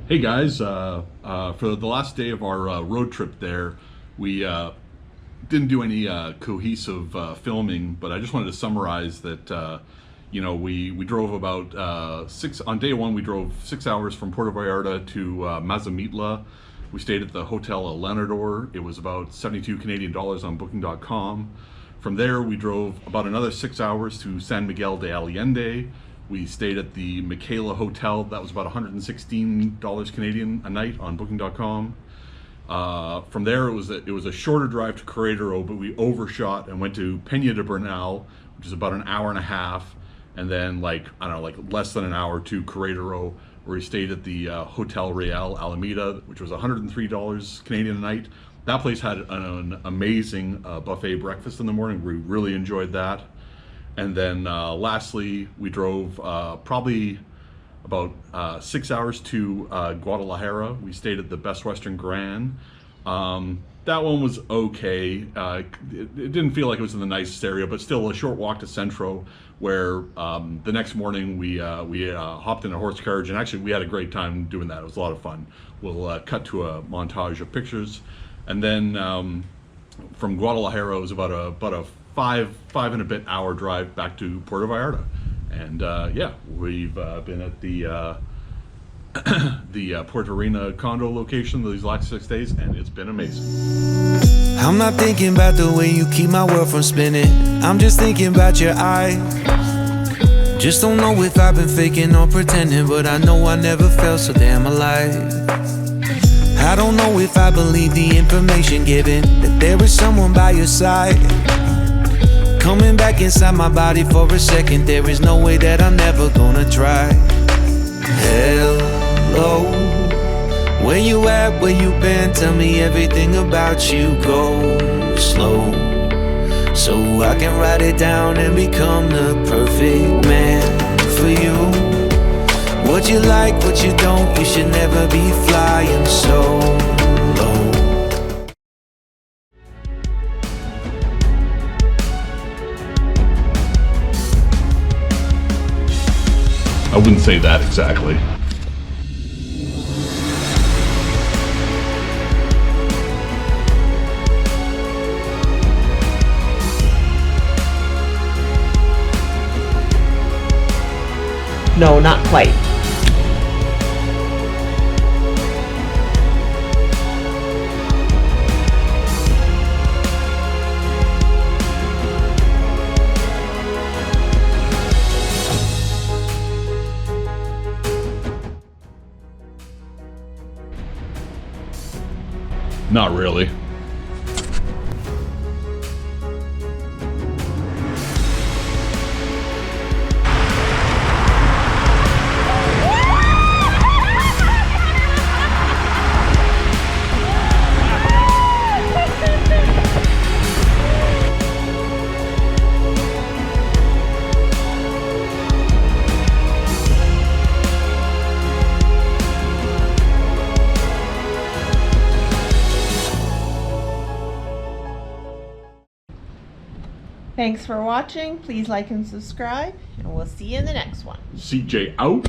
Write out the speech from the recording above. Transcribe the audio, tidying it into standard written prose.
Hey guys, for the last day of our road trip there, we didn't do any cohesive filming, but I just wanted to summarize that, we drove about on day one, we drove 6 hours from Puerto Vallarta to Mazamitla. We stayed at the Hotel El Lenador. It was about 72 Canadian dollars on booking.com. From there, we drove about another 6 hours to San Miguel de Allende. We stayed at the Michaela Hotel. That was about 116 dollars Canadian a night on booking.com. From there, it was a shorter drive to Querétaro, but we overshot and went to Peña de Bernal, which is about an hour and a half, and then less than an hour to Querétaro, where we stayed at the Hotel Real Alameda, which was 103 dollars Canadian a night. That place had an amazing buffet breakfast in the morning. We really enjoyed that. And then lastly, we drove probably about 6 hours to Guadalajara. We stayed at the Best Western Gran. That one was okay. It didn't feel like it was in the nicest area, but still a short walk to Centro, where the next morning we hopped in a horse carriage, and actually we had a great time doing that. It was a lot of fun. We'll cut to a montage of pictures. And then from Guadalajara, it was about a five and a bit hour drive back to Puerto Vallarta. And yeah, we've been at the Puerto Reina condo location these last 6 days, and it's been amazing. I'm not thinking about the way you keep my world from spinning. I'm just thinking about your eyes. Just don't know if I've been faking or pretending, but I know I never felt so damn alive. I don't know if I believe the information given, that there is someone by your side. Coming back inside my body for a second, there is no way that I'm never gonna try. Hello, where you at, where you been? Tell me everything about you. Go slow, so I can write it down and become the perfect man for you. What you like, what you don't, you should never be flying so low. I wouldn't say that exactly. No, not quite. Not really. Thanks for watching. Please like and subscribe, and we'll see you in the next one. CJ out.